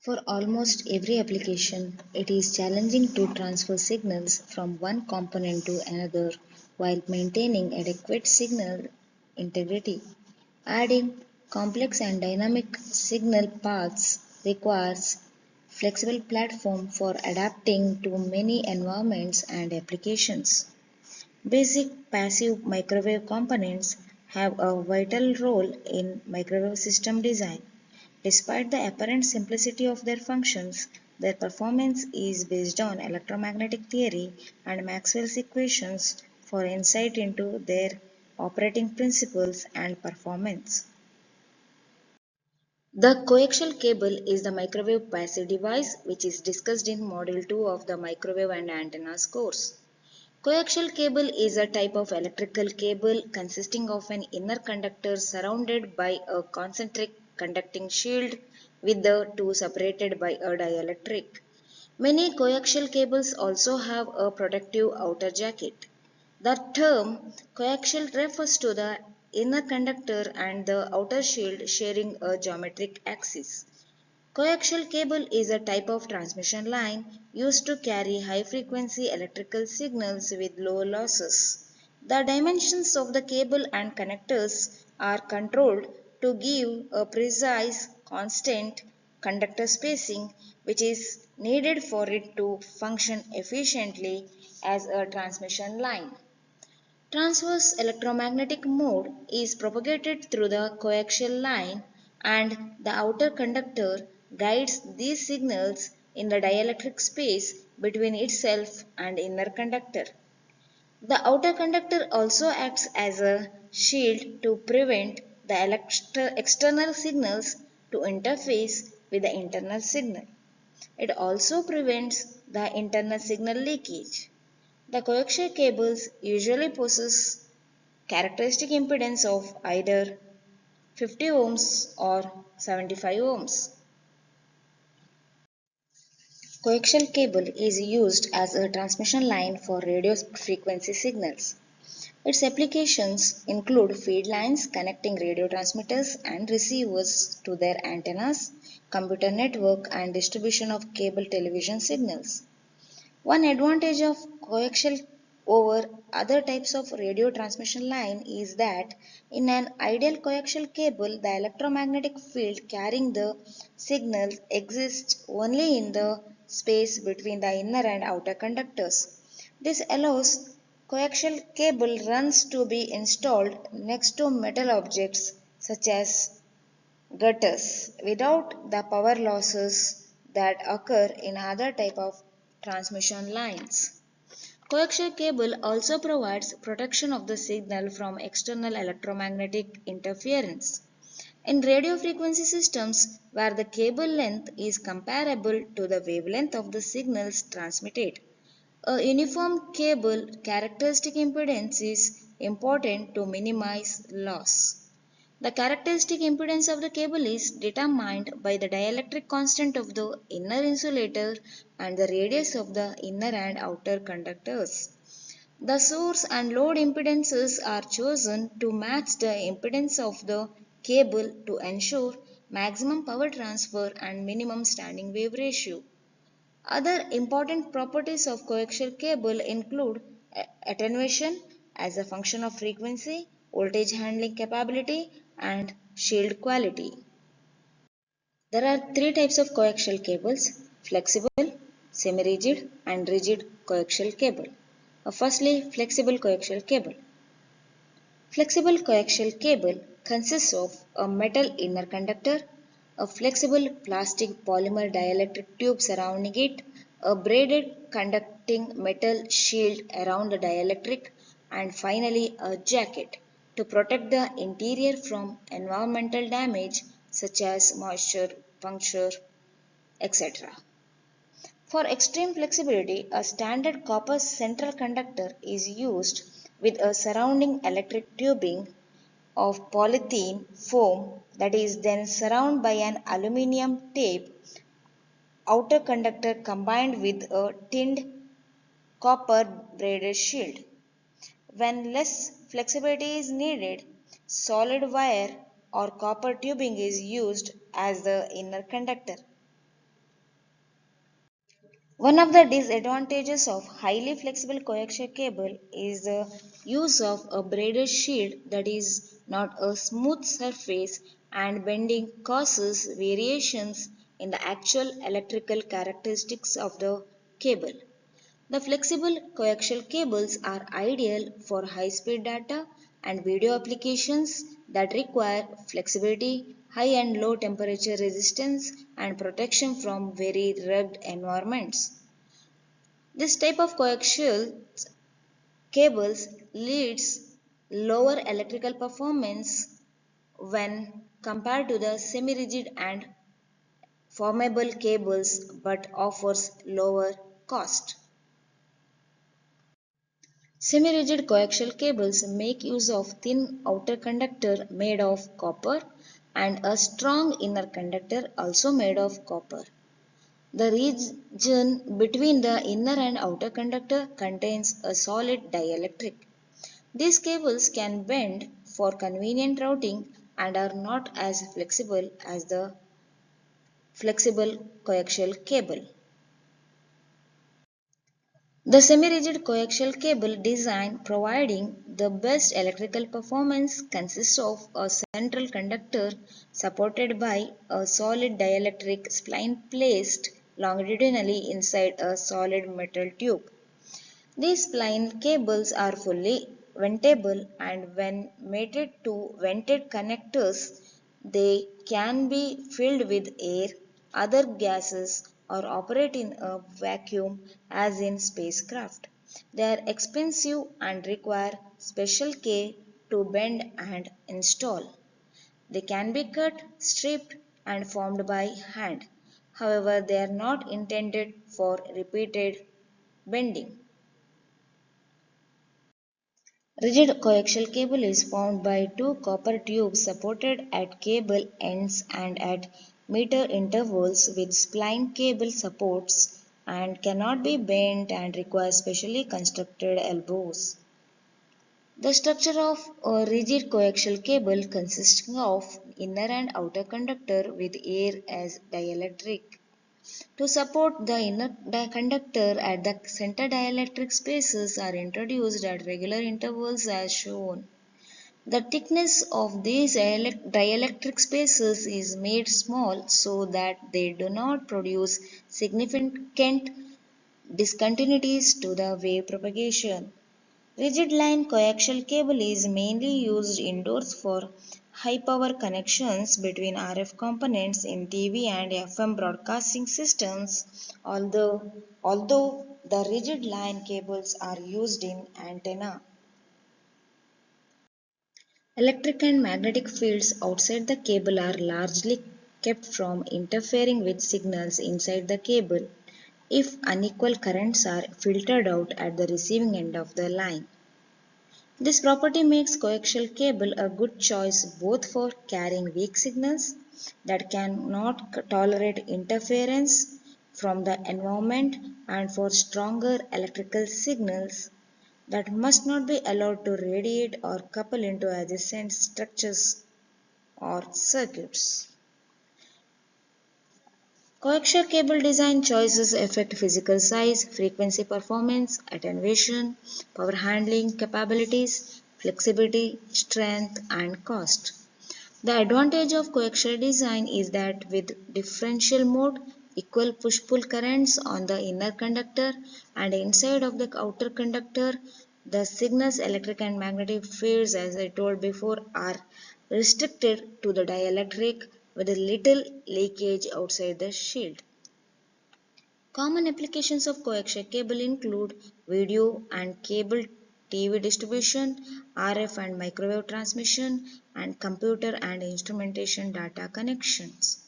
For almost every application, it is challenging to transfer signals from one component to another while maintaining adequate signal integrity. Adding complex and dynamic signal paths requires flexible platform for adapting to many environments and applications. Basic passive microwave components have a vital role in microwave system design. Despite the apparent simplicity of their functions, their performance is based on electromagnetic theory and Maxwell's equations for insight into their operating principles and performance. The coaxial cable is the microwave passive device which is discussed in Module 2 of the Microwave and Antennas course. Coaxial cable is a type of electrical cable consisting of an inner conductor surrounded by a concentric conducting shield with the two separated by a dielectric. Many coaxial cables also have a protective outer jacket. The term coaxial refers to the inner conductor and the outer shield sharing a geometric axis. Coaxial cable is a type of transmission line used to carry high frequency electrical signals with low losses. The dimensions of the cable and connectors are controlled to give a precise, constant conductor spacing which is needed for it to function efficiently as a transmission line. Transverse electromagnetic mode is propagated through the coaxial line and the outer conductor guides these signals in the dielectric space between itself and inner conductor. The outer conductor also acts as a shield to prevent the external signals to interface with the internal signal. It also prevents the internal signal leakage. The coaxial cables usually possess characteristic impedance of either 50 ohms or 75 ohms. Coaxial cable is used as a transmission line for radio frequency signals. Its applications include feed lines connecting radio transmitters and receivers to their antennas, computer network, and distribution of cable television signals. One advantage of coaxial over other types of radio transmission line is that in an ideal coaxial cable, the electromagnetic field carrying the signal exists only in the space between the inner and outer conductors. This allows coaxial cable runs to be installed next to metal objects such as gutters without the power losses that occur in other type of transmission lines. Coaxial cable also provides protection of the signal from external electromagnetic interference. In radio frequency systems where the cable length is comparable to the wavelength of the signals transmitted, a uniform cable characteristic impedance is important to minimize loss. The characteristic impedance of the cable is determined by the dielectric constant of the inner insulator and the radius of the inner and outer conductors. The source and load impedances are chosen to match the impedance of the cable to ensure maximum power transfer and minimum standing wave ratio. Other important properties of coaxial cable include attenuation as a function of frequency, voltage handling capability, and shield quality. There are three types of coaxial cables: flexible, semi rigid, and rigid coaxial cable. Firstly, flexible coaxial cable. Flexible coaxial cable consists of a metal inner conductor, a flexible plastic polymer dielectric tube surrounding it, a braided conducting metal shield around the dielectric, and finally a jacket to protect the interior from environmental damage such as moisture, puncture, etc. For extreme flexibility, a standard copper central conductor is used with a surrounding electric tubing of polythene foam that is then surrounded by an aluminum tape outer conductor combined with a tinned copper braided shield. When less flexibility is needed, solid wire or copper tubing is used as the inner conductor. One of the disadvantages of highly flexible coaxial cable is the use of a braided shield that is not a smooth surface, and bending causes variations in the actual electrical characteristics of the cable. The flexible coaxial cables are ideal for high-speed data and video applications that require flexibility, high and low temperature resistance, and protection from very rugged environments. This type of coaxial cables leads lower electrical performance when compared to the semi-rigid and formable cables but offers lower cost. Semi-rigid coaxial cables make use of thin outer conductor made of copper and a strong inner conductor also made of copper. The region between the inner and outer conductor contains a solid dielectric. These cables can bend for convenient routing and are not as flexible as the flexible coaxial cable. The semi-rigid coaxial cable design providing the best electrical performance consists of a central conductor supported by a solid dielectric spline placed longitudinally inside a solid metal tube. These spline cables are fully ventable, and when mated to vented connectors, they can be filled with air, other gases, or operate in a vacuum as in spacecraft. They are expensive and require special care to bend and install. They can be cut, stripped, and formed by hand. However, they are not intended for repeated bending. Rigid coaxial cable is formed by two copper tubes supported at cable ends and at meter intervals with spline cable supports, and cannot be bent and requires specially constructed elbows. The structure of a rigid coaxial cable consists of inner and outer conductor with air as dielectric. To support the inner conductor at the center, dielectric spaces are introduced at regular intervals as shown. The thickness of these dielectric spaces is made small so that they do not produce significant discontinuities to the wave propagation. Rigid line coaxial cable is mainly used indoors for high power connections between RF components in TV and FM broadcasting systems, although the rigid line cables are used in antenna. Electric and magnetic fields outside the cable are largely kept from interfering with signals inside the cable if unequal currents are filtered out at the receiving end of the line. This property makes coaxial cable a good choice both for carrying weak signals that cannot tolerate interference from the environment and for stronger electrical signals that must not be allowed to radiate or couple into adjacent structures or circuits. Coaxial cable design choices affect physical size, frequency performance, attenuation, power handling capabilities, flexibility, strength, and cost. The advantage of coaxial design is that with differential mode, equal push-pull currents on the inner conductor and inside of the outer conductor, the signal's electric and magnetic fields, as I told before, are restricted to the dielectric with a little leakage outside the shield. Common applications of coaxial cable include video and cable TV distribution, RF and microwave transmission, and computer and instrumentation data connections.